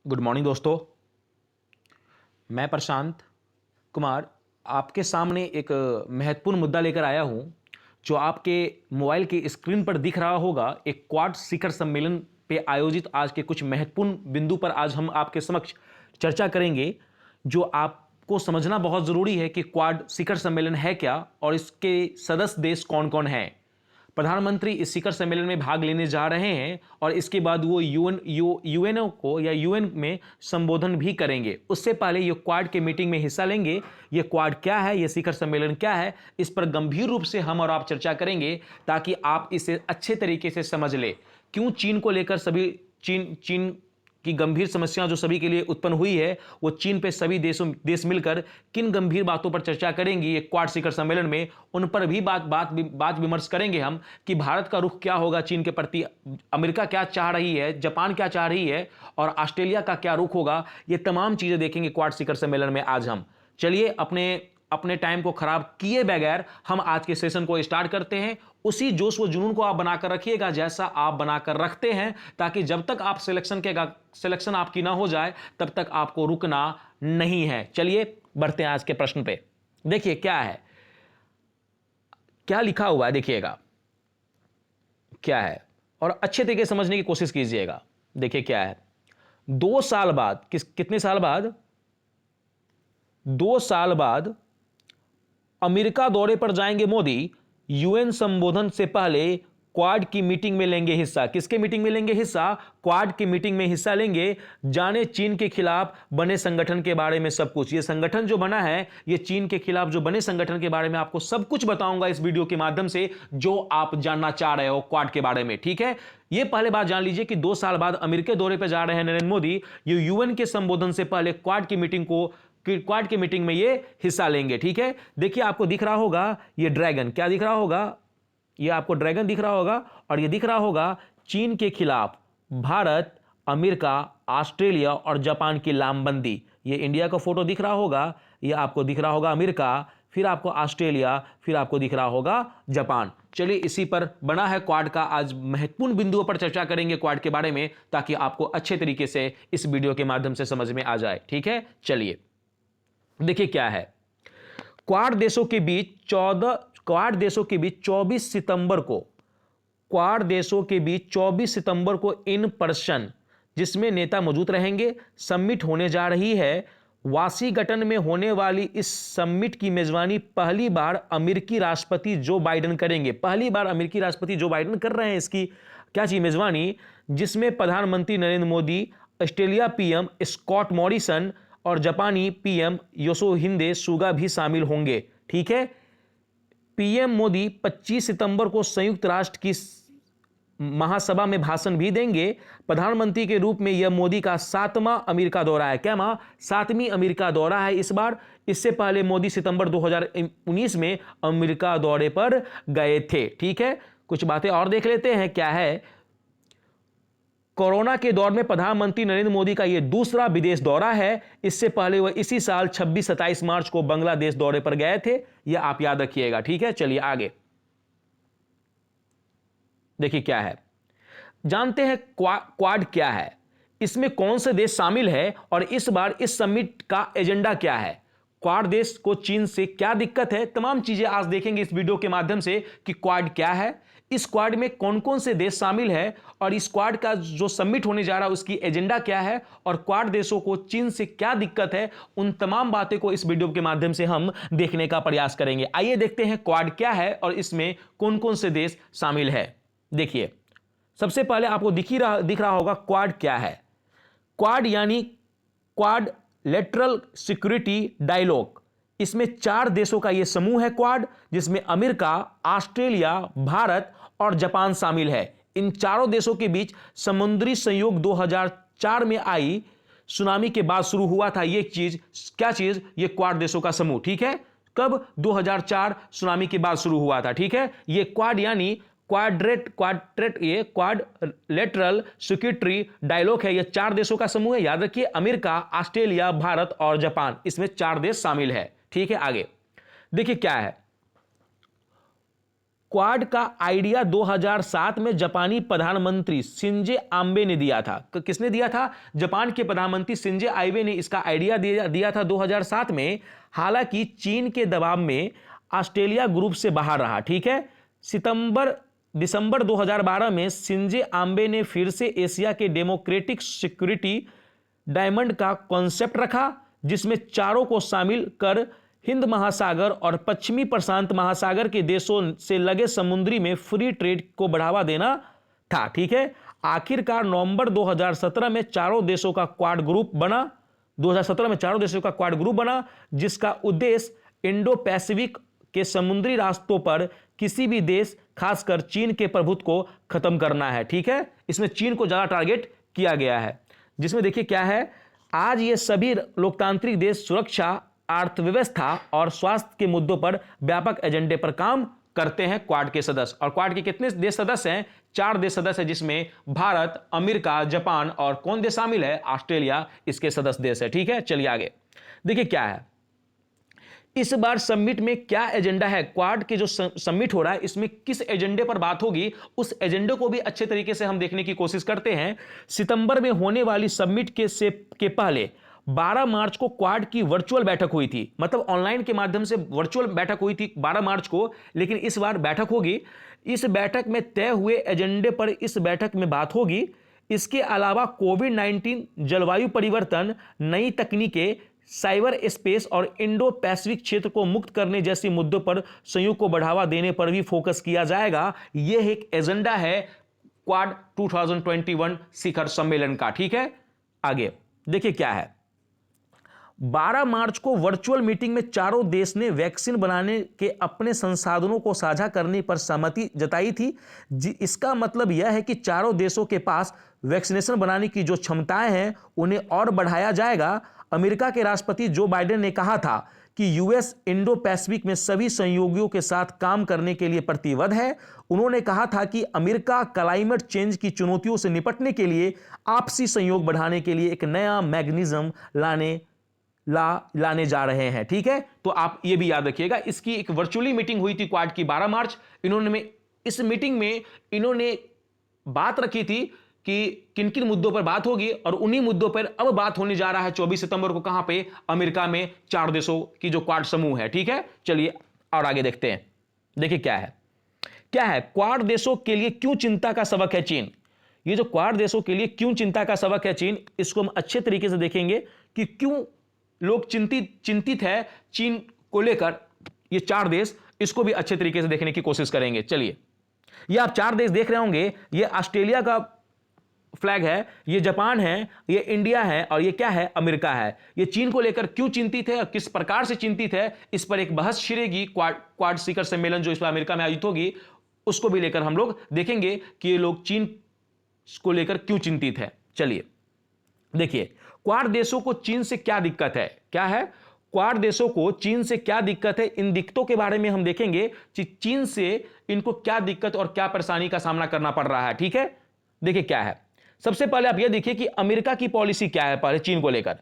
Good morning दोस्तों। मैं प्रशांत कुमार आपके सामने एक महत्वपूर्ण मुद्दा लेकर आया हूं जो आपके मोबाइल की स्क्रीन पर दिख रहा होगा। एक क्वाड शिखर सम्मेलन पे आयोजित आज के कुछ महत्वपूर्ण बिंदु पर आज हम आपके समक्ष चर्चा करेंगे, जो आपको समझना बहुत ज़रूरी है कि क्वाड शिखर सम्मेलन है क्या और इसके सदस्य देश कौन कौन हैं। प्रधानमंत्री इस शिखर सम्मेलन में भाग लेने जा रहे हैं और इसके बाद वो यूएनओ को या यूएन में संबोधन भी करेंगे। उससे पहले ये क्वाड के मीटिंग में हिस्सा लेंगे। ये क्वाड क्या है, ये शिखर सम्मेलन क्या है, इस पर गंभीर रूप से हम और आप चर्चा करेंगे ताकि आप इसे अच्छे तरीके से समझ ले। क्यों चीन को लेकर सभी चीन की गंभीर समस्या जो सभी के लिए उत्पन्न हुई है, वो चीन पे सभी देश मिलकर किन गंभीर बातों पर चर्चा करेंगी ये क्वाड शिखर सम्मेलन में, उन पर भी बात विमर्श करेंगे हम कि भारत का रुख क्या होगा चीन के प्रति, अमेरिका क्या चाह रही है, जापान क्या चाह रही है और ऑस्ट्रेलिया का क्या रुख होगा। ये तमाम चीजें देखेंगे क्वाड शिखर सम्मेलन में आज हम। चलिए अपने टाइम को खराब किए बगैर हम आज के सेशन को स्टार्ट करते हैं। उसी जोश व जुनून को आप बनाकर रखिएगा जैसा आप बनाकर रखते हैं, ताकि जब तक आप सिलेक्शन आपकी ना हो जाए तब तक आपको रुकना नहीं है। चलिए बढ़ते हैं आज के प्रश्न पे। देखिए क्या है, क्या लिखा हुआ है, देखिएगा क्या है और अच्छे तरीके से समझने की कोशिश कीजिएगा। देखिए क्या है, 2 साल बाद, कितने साल बाद, 2 साल बाद अमेरिका दौरे पर जाएंगे मोदी। यूएन संबोधन से पहले क्वाड की मीटिंग में लेंगे हिस्सा। किसके मीटिंग में लेंगे हिस्सा? क्वाड की मीटिंग में हिस्सा लेंगे। जाने चीन के खिलाफ बने संगठन के बारे में सब कुछ। ये संगठन जो बना है, ये चीन के खिलाफ जो बने संगठन के बारे में आपको सब कुछ बताऊंगा इस वीडियो के माध्यम से, जो आप जानना चाह रहे हो क्वाड के बारे में। ठीक है, ये पहले बात जान लीजिए कि 2 साल बाद अमेरिका दौरे पर जा रहे हैं नरेंद्र मोदी। ये यूएन के संबोधन से पहले क्वाड की मीटिंग में ये हिस्सा लेंगे। ठीक है, देखिए आपको दिख रहा होगा ये ड्रैगन, क्या दिख रहा होगा, ये आपको ड्रैगन दिख रहा होगा और ये दिख रहा होगा चीन के खिलाफ भारत, अमेरिका, ऑस्ट्रेलिया और जापान की लामबंदी। ये इंडिया का फोटो दिख रहा होगा, ये आपको दिख रहा होगा अमेरिका, फिर आपको ऑस्ट्रेलिया, फिर आपको दिख रहा होगा जापान। चलिए इसी पर बना है क्वाड का, आज महत्वपूर्ण बिंदुओं पर चर्चा करेंगे क्वाड के बारे में, ताकि आपको अच्छे तरीके से इस वीडियो के माध्यम से समझ में आ जाए। ठीक है, चलिए देखिए क्या है, क्वाड देशों के बीच 24 सितंबर को, क्वाड देशों के बीच 24 सितंबर को इन पर्सन, जिसमें नेता मौजूद रहेंगे, समिट होने जा रही है। वाशिंगटन में होने वाली इस समिट की मेजबानी पहली बार अमेरिकी राष्ट्रपति जो बाइडेन करेंगे। पहली बार अमेरिकी राष्ट्रपति जो बाइडेन कर रहे हैं इसकी क्या चीज, मेजबानी, जिसमें प्रधानमंत्री Narendra Modi, Australia PM Scott Morrison और जापानी पीएम योशिहिदे सुगा भी शामिल होंगे। ठीक है, पीएम मोदी 25 सितंबर को संयुक्त राष्ट्र की महासभा में भाषण भी देंगे। प्रधानमंत्री के रूप में यह मोदी का 7वां अमेरिका दौरा है। क्या मां? 7वीं अमेरिका दौरा है इस बार। इससे पहले मोदी सितंबर 2019 में अमेरिका दौरे पर गए थे। ठीक है, कुछ बातें और देख लेते हैं। क्या है, कोरोना के दौर में प्रधानमंत्री नरेंद्र मोदी का यह दूसरा विदेश दौरा है। इससे पहले वह इसी साल 26-27 मार्च को बांग्लादेश दौरे पर गए थे, यह आप याद रखिएगा। ठीक है, चलिए आगे देखिए क्या है, जानते हैं क्वाड क्या है, इसमें कौन से देश शामिल है और इस बार इस समिट का एजेंडा क्या है। क्वाड देश को चीन से क्या दिक्कत है, तमाम चीजें आज देखेंगे इस वीडियो के माध्यम से कि क्वाड क्या है, इस क्वाड में कौन कौन से देश शामिल है और इस क्वाड का जो समिट होने जा रहा है उसकी एजेंडा क्या है और क्वाड देशों को चीन से क्या दिक्कत है। उन तमाम बातें को इस वीडियो के माध्यम से हम देखने का प्रयास करेंगे। आइए देखते हैं क्वाड क्या है और इसमें कौन कौन से देश शामिल है। देखिए सबसे पहले आपको दिख रहा होगा क्वाड क्या है। क्वाड यानी क्वाड लेटरल सिक्योरिटी डायलॉग। इसमें 4 देशों का यह समूह है क्वाड, जिसमें अमेरिका, ऑस्ट्रेलिया, भारत और जापान शामिल है। इन चारों देशों के बीच समुद्री संयोग 2004 में आई सुनामी के बाद शुरू हुआ था। ये चीज, क्या चीज, ये क्वाड देशों का समूह। ठीक है, कब? 2004 सुनामी के बाद शुरू हुआ था। ठीक है, ये क्वाड यानी ये क्वाड लेटरल सिक्योरिटी डायलॉग है। ये 4 देशों का समूह है, याद रखिए, अमेरिका, ऑस्ट्रेलिया, भारत और जापान, इसमें 4 देश शामिल है। ठीक है, आगे देखिए क्या है, क्वाड का आइडिया 2007 में जापानी प्रधानमंत्री शिंजो आबे ने दिया था। किसने दिया था? जापान के प्रधानमंत्री शिंजो आबे ने इसका आइडिया दिया था 2007 में। हालांकि चीन के दबाव में ऑस्ट्रेलिया ग्रुप से बाहर रहा। ठीक है, दिसंबर 2012 में शिंजो आबे ने फिर से एशिया के डेमोक्रेटिक सिक्योरिटी डायमंड का कॉन्सेप्ट रखा, जिसमें चारों को शामिल कर हिंद महासागर और पश्चिमी प्रशांत महासागर के देशों से लगे समुद्री में फ्री ट्रेड को बढ़ावा देना था। ठीक है, आखिरकार नवंबर 2017 में चारों देशों का क्वाड ग्रुप बना। 2017 में चारों देशों का क्वाड ग्रुप बना, जिसका उद्देश्य इंडो पैसिफिक के समुद्री रास्तों पर किसी भी देश, खासकर चीन के प्रभुत्व को खत्म करना है। ठीक है, इसमें चीन को ज्यादा टारगेट किया गया है, जिसमें देखिए क्या है, आज ये सभी लोकतांत्रिक देश सुरक्षा, अर्थव्यवस्था और स्वास्थ्य के मुद्दों पर व्यापक एजेंडे पर काम करते हैं, क्वाड के सदस्य। और क्वाड के कितने देश सदस्य हैं? 4 देश सदस्य हैं, जिसमें भारत, अमेरिका, जापान और कौन देश शामिल है? ऑस्ट्रेलिया इसके सदस्य देश है। ठीक है, चलिए आगे देखिए क्या है इस बार समिट में, क्या एजेंडा है। क्वाड के जो समिट हो रहा है, इसमें किस एजेंडे पर बात होगी, उस एजेंडे को भी अच्छे तरीके से हम देखने की कोशिश करते हैं। सितंबर में होने वाली समिट के पहले 12 मार्च को क्वाड की वर्चुअल बैठक हुई थी, मतलब ऑनलाइन के माध्यम से वर्चुअल बैठक हुई थी 12 मार्च को, लेकिन इस बार बैठक होगी। इस बैठक में तय हुए एजेंडे पर इस बैठक में बात होगी। इसके अलावा कोविड-19, जलवायु परिवर्तन, नई तकनीकें, साइबर स्पेस और इंडो पैसिफिक क्षेत्र को मुक्त करने जैसे मुद्दों पर सहयोग को बढ़ावा देने पर भी फोकस किया जाएगा। यह एक एजेंडा है क्वाड 2021 शिखर सम्मेलन का। ठीक है, आगे देखिए क्या है। 12 मार्च को वर्चुअल मीटिंग में चारों देश ने वैक्सीन बनाने के अपने संसाधनों को साझा करने पर सहमति जताई थी। इसका मतलब यह है कि चारों देशों के पास वैक्सीनेशन बनाने की जो क्षमताएं हैं, उन्हें और बढ़ाया जाएगा। अमेरिका के राष्ट्रपति जो बाइडेन ने कहा था कि यूएस इंडो पैसिफिक में सभी सहयोगियों के साथ काम करने के लिए प्रतिबद्ध है। उन्होंने कहा था कि अमेरिका क्लाइमेट चेंज की चुनौतियों से निपटने के लिए आपसी सहयोग बढ़ाने के लिए एक नया मैकेनिज्म लाने जा रहे हैं। ठीक है, तो आप ये भी याद रखिएगा। इसकी एक वर्चुअली मीटिंग हुई थी क्वाड की 12 मार्च। इस मीटिंग में इन्होंने बात रखी थी कि किन किन मुद्दों पर बात होगी, और उन्हीं मुद्दों पर अब बात होने जा रहा है 24 सितंबर को। कहां पे? अमेरिका में 4 देशों की जो क्वाड समूह है। ठीक है, चलिए और आगे देखते हैं। देखिए क्या है क्वाड देशों के लिए क्यों चिंता का सबक है चीन। ये जो क्वाड देशों के लिए क्यों चिंता का सबक है चीन, इसको हम अच्छे तरीके से देखेंगे कि क्यों लोग चिंतित है चीन को लेकर। ये 4 देश, इसको भी अच्छे तरीके से देखने की कोशिश करेंगे। चलिए, ये आप 4 देश देख रहे होंगे। ये ऑस्ट्रेलिया का फ्लैग है, ये जापान है, ये इंडिया है, और ये क्या है? अमेरिका है। ये चीन को लेकर क्यों चिंतित है और किस प्रकार से चिंतित है, इस पर एक बहस छिड़ेगी। क्वाड शिखर सम्मेलन जो इस बार अमेरिका में आयोजित होगी, उसको भी लेकर हम लोग देखेंगे कि ये लोग चीन को लेकर क्यों चिंतित है। चलिए देखिए, क्वाड देशों को चीन से क्या दिक्कत है। क्या है? क्वाड देशों को चीन से क्या दिक्कत है, इन दिक्कतों के बारे में हम देखेंगे कि चीन से इनको क्या दिक्कत और क्या परेशानी का सामना करना पड़ रहा है। ठीक है, देखिए क्या है। सबसे पहले आप यह देखिए कि अमेरिका की पॉलिसी क्या है। पहले चीन को लेकर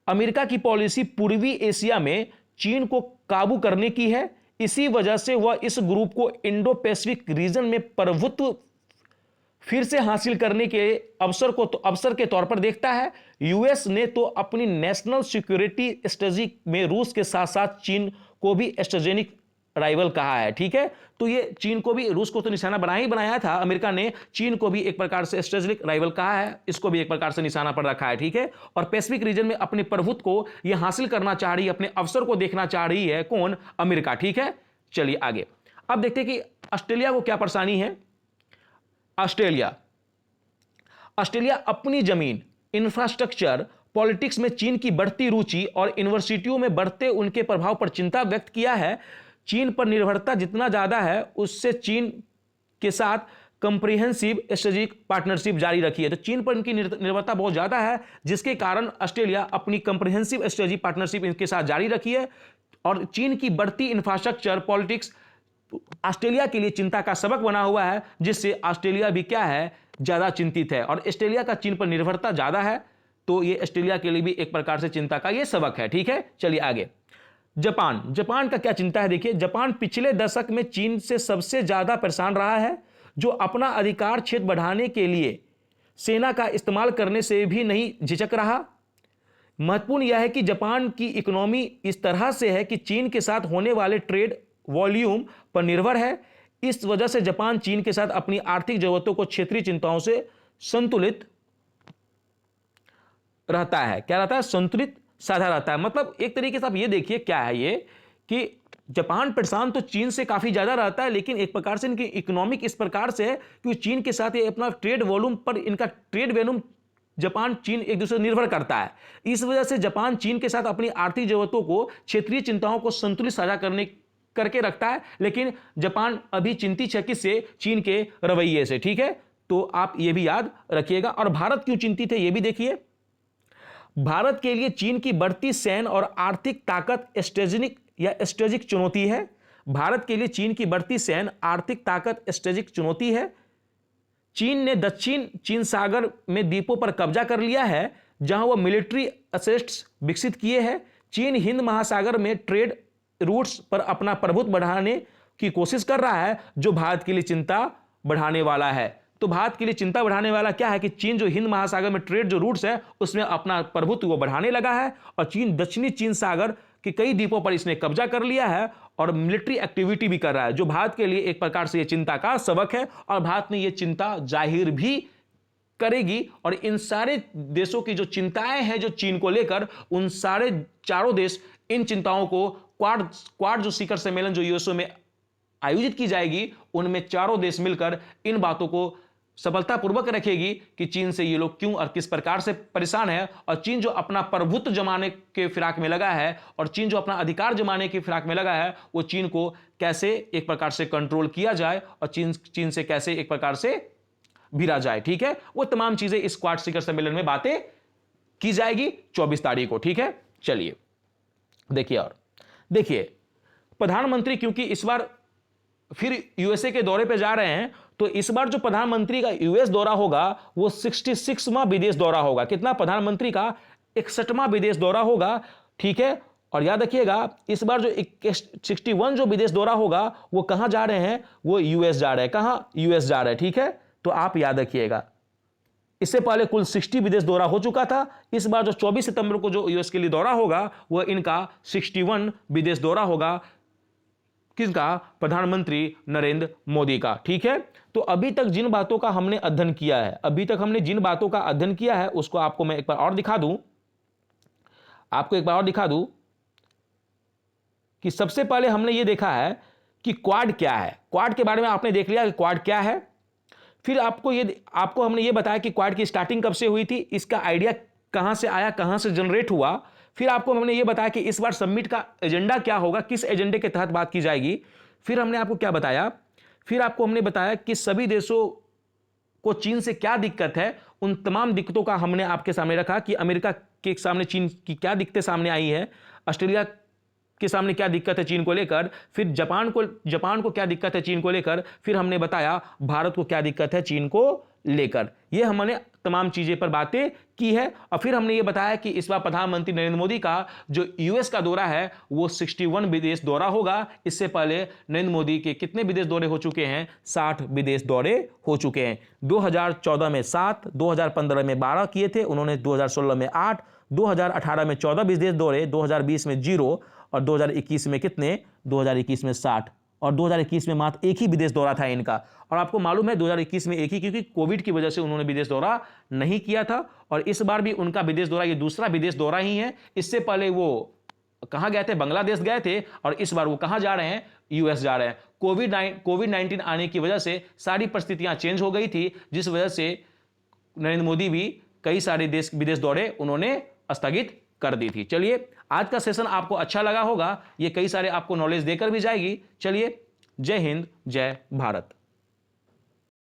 अमेरिका की पॉलिसी पूर्वी एशिया में चीन को काबू करने की है। इसी वजह से वह इस ग्रुप को इंडो पैसिफिक रीजन में प्रभुत्व फिर से हासिल करने के अवसर के तौर पर देखता है। यूएस ने तो अपनी नेशनल सिक्योरिटी स्ट्रेटजी में रूस के साथ साथ चीन को भी स्ट्रेटेजिक राइवल कहा है। ठीक है, तो ये चीन को भी, रूस को तो निशाना बनाया था अमेरिका ने, चीन को भी एक प्रकार से स्ट्रेटेजिक राइवल कहा है, इसको भी एक प्रकार से निशाना पर रखा है। ठीक है, और पैसिफिक रीजन में अपने प्रभुत्व को ये हासिल करना चाह रही है, अपने अवसर को देखना चाह रही है। कौन? अमेरिका। ठीक है, चलिए आगे अब देखते हैं कि ऑस्ट्रेलिया को क्या परेशानी है। ऑस्ट्रेलिया अपनी जमीन, इंफ्रास्ट्रक्चर, पॉलिटिक्स में चीन की बढ़ती रुचि और यूनिवर्सिटियों में बढ़ते उनके प्रभाव पर चिंता व्यक्त किया है। चीन पर निर्भरता जितना ज्यादा है, उससे चीन के साथ कंप्रिहेंसिव स्ट्रेटेजिक पार्टनरशिप जारी रखी है। तो चीन पर इनकी निर्भरता बहुत ज्यादा है, जिसके कारण ऑस्ट्रेलिया अपनी कंप्रिहेंसिव स्ट्रेटेजिक पार्टनरशिप इनके साथ जारी रखी है। और चीन की बढ़ती इंफ्रास्ट्रक्चर, पॉलिटिक्स ऑस्ट्रेलिया के लिए चिंता का सबक बना हुआ है, जिससे ऑस्ट्रेलिया भी क्या है? ज्यादा चिंतित है। और ऑस्ट्रेलिया का चीन पर निर्भरता ज्यादा है, तो ये ऑस्ट्रेलिया के लिए भी एक प्रकार से चिंता का ये सबक है। ठीक है, चलिए आगे जापान, जापान का क्या चिंता है देखिए। जापान पिछले दशक में चीन से सबसे ज्यादा परेशान रहा है, जो अपना अधिकार क्षेत्र बढ़ाने के लिए सेना का इस्तेमाल करने से भी नहीं झिझक रहा। महत्वपूर्ण यह है कि जापान की इकोनॉमी इस तरह से है कि चीन के साथ होने वाले ट्रेड वॉल्यूम पर निर्भर है। इस वजह से जापान चीन के साथ अपनी आर्थिक जरूरतों को क्षेत्रीय चिंताओं से संतुलित रहता है। क्या रहता है? संतुलित साधा रहता है। मतलब एक तरीके से आप ये देखिए क्या है ये कि जापान परेशान तो चीन से काफी ज्यादा रहता है, लेकिन एक प्रकार से इनकी इकोनॉमिक इस प्रकार से है कि चीन के साथ ये अपना ट्रेड वॉल्यूम पर, इनका ट्रेड वॉल्यूम जापान चीन एक दूसरे निर्भर करता है। इस वजह से जापान चीन के साथ अपनी आर्थिक जरूरतों को, क्षेत्रीय चिंताओं को संतुलित साझा करने करके रखता है। लेकिन जापान अभी चिंतित है किससे? चीन के रवैये से। ठीक है, तो आप ये भी याद रखिएगा। और भारत क्यों चिंतित है ये भी देखिए। भारत के लिए चीन की बढ़ती सैन्य और आर्थिक ताकत स्ट्रेटेजिक चुनौती है। भारत के लिए चीन की बढ़ती सैन्य आर्थिक ताकत स्ट्रेटेजिक चुनौती है। चीन ने दक्षिण चीन सागर में द्वीपों पर कब्जा कर लिया है, जहां वह मिलिट्री असेट्स विकसित किए हैं। चीन हिंद महासागर में ट्रेड रूट्स पर अपना प्रभुत्व बढ़ाने की कोशिश कर रहा है, जो भारत के लिए चिंता बढ़ाने वाला है। तो भारत के लिए चिंता बढ़ाने वाला क्या है कि चीन जो हिंद महासागर में ट्रेड जो रूट्स है उसमें अपना प्रभुत्व वो बढ़ाने लगा है, और चीन दक्षिणी चीन सागर के कई द्वीपों पर इसने कब्जा कर लिया है और मिलिट्री एक्टिविटी भी कर रहा है, जो भारत के लिए एक प्रकार से यह चिंता का सबक है। और भारत ने यह चिंता जाहिर भी करेगी। और इन सारे देशों की जो चिंताएं हैं जो चीन को लेकर, उन सारे चारों देश इन चिंताओं को क्वाड जो शिखर सम्मेलन जो यूएसओ में आयोजित की जाएगी, उनमें चारों देश मिलकर इन बातों को सफलतापूर्वक रखेगी कि चीन से ये लोग क्यों और किस प्रकार से परेशान है, और चीन जो अपना प्रभुत्व जमाने के फिराक में लगा है, और चीन जो अपना अधिकार जमाने की फिराक में लगा है, वो चीन को कैसे एक प्रकार से कंट्रोल किया जाए और चीन से कैसे एक प्रकार से भिड़ा जाए। ठीक है, वो तमाम चीजें इस क्वाड शिखर सम्मेलन में बातें की जाएगी 24 तारीख को। ठीक है, चलिए देखिए। और देखिए प्रधानमंत्री क्योंकि इस बार फिर यूएसए के दौरे पे जा रहे हैं, तो इस बार जो प्रधानमंत्री का यूएस दौरा होगा वो 66वां विदेश दौरा होगा। कितना? प्रधानमंत्री का 61वां विदेश दौरा होगा। ठीक है, और याद रखिएगा इस बार जो 61 जो विदेश दौरा होगा वो कहां जा रहे हैं? वो यूएस जा रहे हैं। कहां? यूएस जा रहे हैं। ठीक है, तो आप याद रखिएगा इससे पहले कुल 60 विदेश दौरा हो चुका था। इस बार जो 24 सितंबर को जो यूएस के लिए दौरा होगा वह इनका 61 विदेश दौरा होगा। किसका? प्रधानमंत्री नरेंद्र मोदी का। ठीक है, तो अभी तक जिन बातों का हमने अध्ययन किया है, उसको आपको मैं एक बार और दिखा दूं, कि सबसे पहले हमने ये देखा है कि क्वाड क्या है। क्वाड के बारे में आपने देख लिया कि क्वाड क्या है। फिर आपको हमने ये बताया कि क्वाड की स्टार्टिंग कब से हुई थी, इसका आइडिया कहां से आया, कहां से जनरेट हुआ। फिर आपको हमने ये बताया कि इस बार समिट का एजेंडा क्या होगा, किस एजेंडे के तहत बात की जाएगी। फिर हमने आपको क्या बताया? फिर आपको हमने बताया कि सभी देशों को चीन से क्या दिक्कत है। उन तमाम दिक्कतों का हमने आपके सामने रखा कि अमेरिका के सामने चीन की क्या दिक्कतें सामने आई है, ऑस्ट्रेलिया के सामने क्या दिक्कत है चीन को लेकर, फिर जापान को क्या दिक्कत है चीन को लेकर, फिर हमने बताया भारत को क्या दिक्कत है चीन को लेकर। ये हमने तमाम चीजें पर बातें की है। और फिर हमने ये बताया कि इस बार प्रधानमंत्री नरेंद्र मोदी का जो यूएस का दौरा है वो 61 विदेश दौरा होगा। इससे पहले नरेंद्र मोदी के कितने विदेश दौरे हो चुके हैं? 60 विदेश दौरे हो चुके हैं। 2014 में 7, 2015 में 12 किए थे उन्होंने, 2016 में 8, 2018 में 14 विदेश दौरे, 2020 में 0, और 2021 में कितने? 2021 में 60, और 2021 में मात्र एक ही विदेश दौरा था इनका। और आपको मालूम है 2021 में एक ही, क्योंकि कोविड की वजह से उन्होंने विदेश दौरा नहीं किया था। और इस बार भी उनका विदेश दौरा ये दूसरा विदेश दौरा ही है। इससे पहले वो कहां गए थे? बांग्लादेश गए थे, और इस बार वो कहां जा रहे हैं? यूएस जा रहे हैं। कोविड-19 आने की वजह से सारी परिस्थितियां चेंज हो गई थी, जिस वजह से नरेंद्र मोदी भी कई सारे विदेश दौरे उन्होंने स्थगित कर दी थी। चलिए, आज का सेशन आपको अच्छा लगा होगा, ये कई सारे आपको नॉलेज देकर भी जाएगी। चलिए, जय हिंद, जय भारत।